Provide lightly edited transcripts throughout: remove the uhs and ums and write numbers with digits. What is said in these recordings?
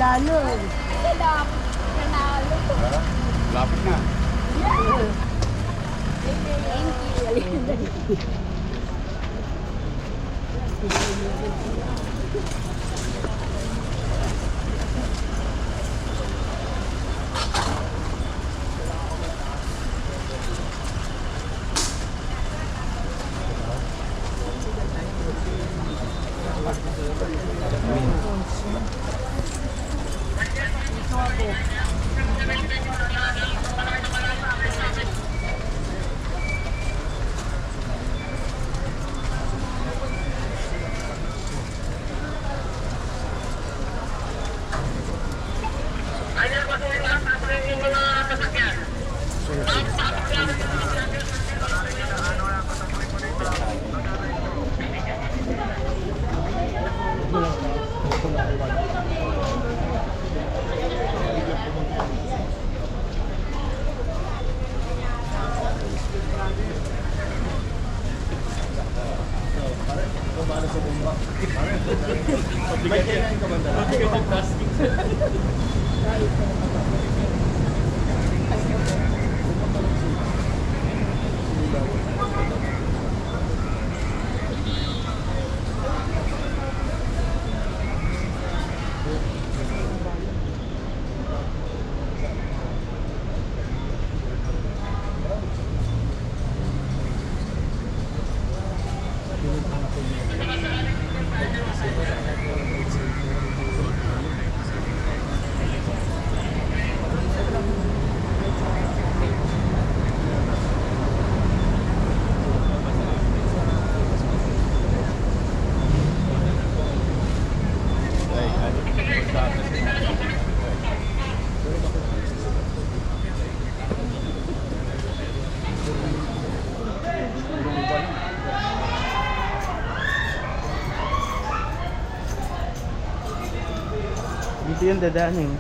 Lalo. Lapit na. Thank you. Dito yung dadaanin.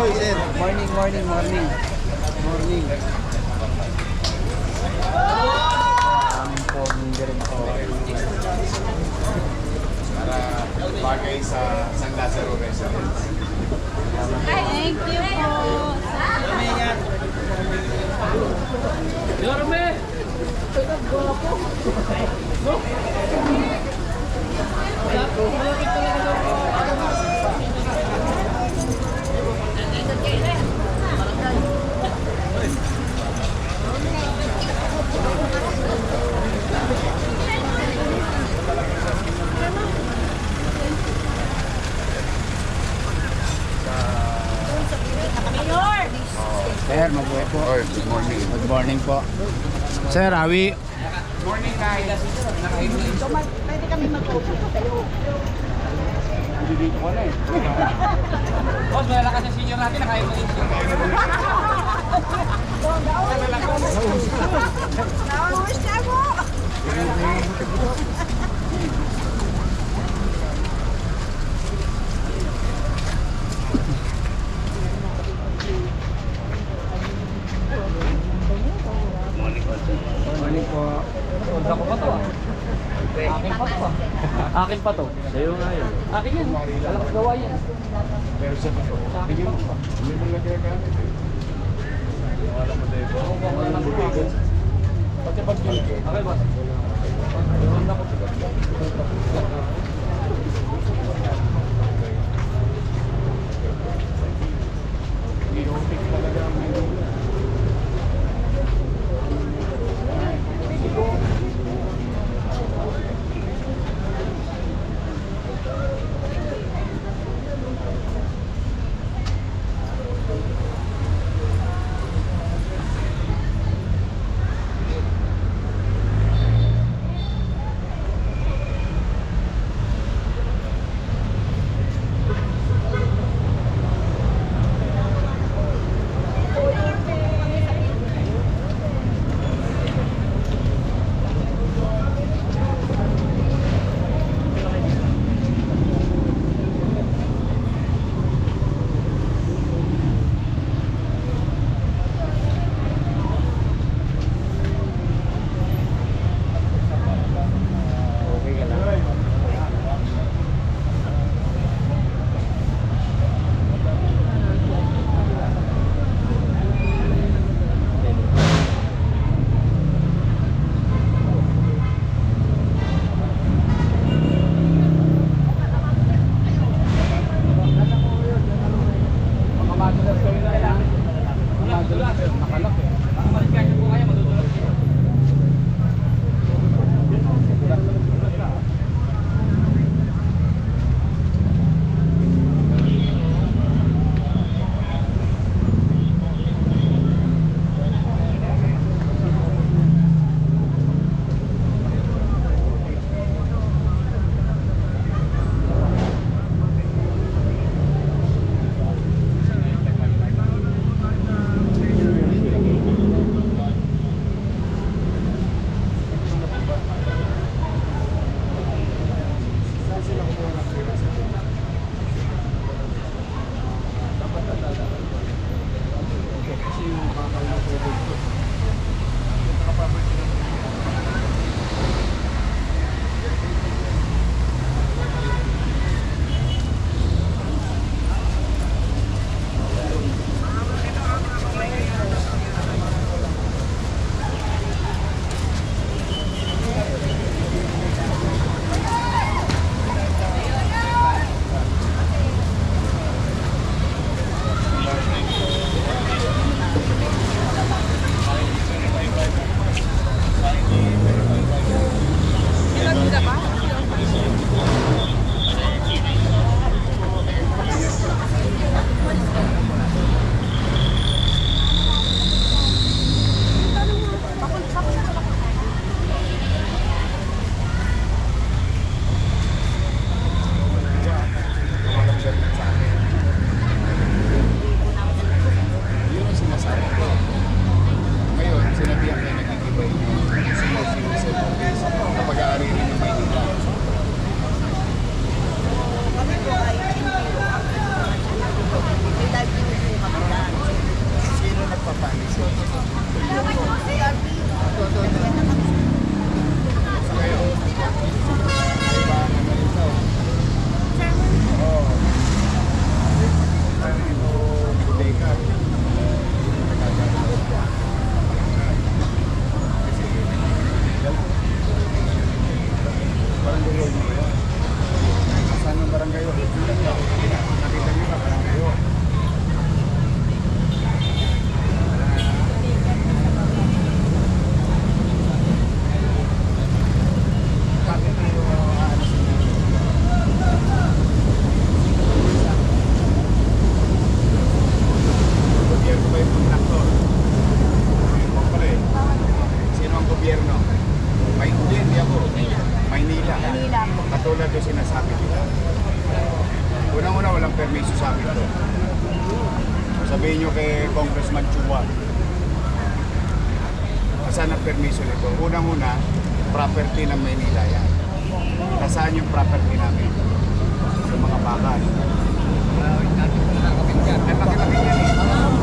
Ay, sir. Morning. Para bagay sa San Lazaro Residence. Thank you po. Yorme! Sir, mabuhay po. Oy, good morning. Good morning po. Sir, Morning, Nay. Pwede kami mag-open tayo. Hindi dito ko na eh. Boss, may lakas yung senior natin, nakain mo din siya. Nawawas siya mo! Morning po. Punta ko pa to ah. Akin pa to ah. Akin pa to. Sa'yo nga yun. Akin yan. Alam ko gawa yan. Pero sa totoo, hindi mo nagagamit eh. Wala mo dito. Wala nang bumago. Pati pag yun. Okay, boss. Punta ko. Iyotik talaga ang menu. Maynila. Manila po. Katulad yung sinasabi nila. Unang-una, walang permiso sa amin to. Sabihin nyo kay Congressman Chua, saan ang permiso nito? Unang-una, property ng Maynila yan. Nasaan yung property namin? Sa mga bakal. Ang laki-laki yan eh.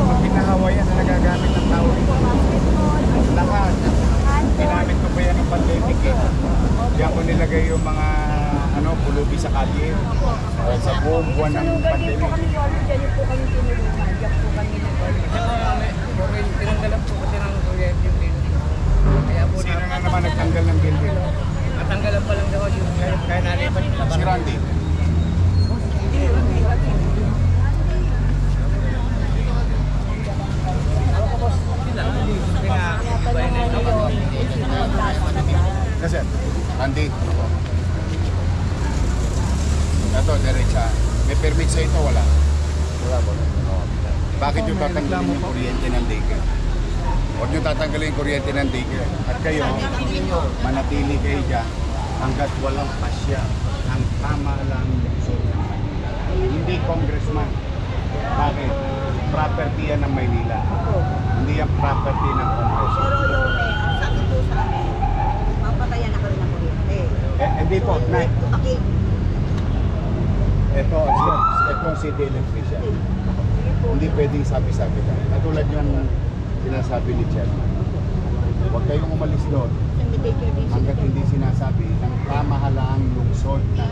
Pag pinahawa yan na nagagamit ng tao rito. Lahat. Ginamit ko pa yan ng pandemic eh. Diyan ko nilagay yung mga pulubi sa kalye. Sa buong buwan ng Sunugan din po pandemic. kami yolo, dyan po kami tinulungan. Diyan po kami Tinanggalan po kasi ng kuryente yung building. Kaya po Sino na naman nagtanggal ng building? natanggalan pa lang daw yung kaya nalipat yung Si Randy. Kasi, Randy. Ito, derecha. May permit sa ito, wala. Wala po. Bakit yung tatanggalin yung kuryente ng daycare? Huwag nyo tatanggalin yung kuryente ng daycare. At kayo, manatili kayo dyan hanggat walang pasya ang tama lang lungsod ng Maynila. Hindi congressman. Bakit? Property yan ng Maynila. Hindi yan property ng congressman. Pero yung ang sabi po sa amin, mapatayan na kami ng kuryente. Hindi po, Nay. Okay. Ito ang city electrician. Hindi pwedeng sabi-sabi ka. Katulad yung sinasabi ni Chairman. Huwag kayong umalis doon Hindi hanggat hindi sinasabi ng pamahalaang lungsod ng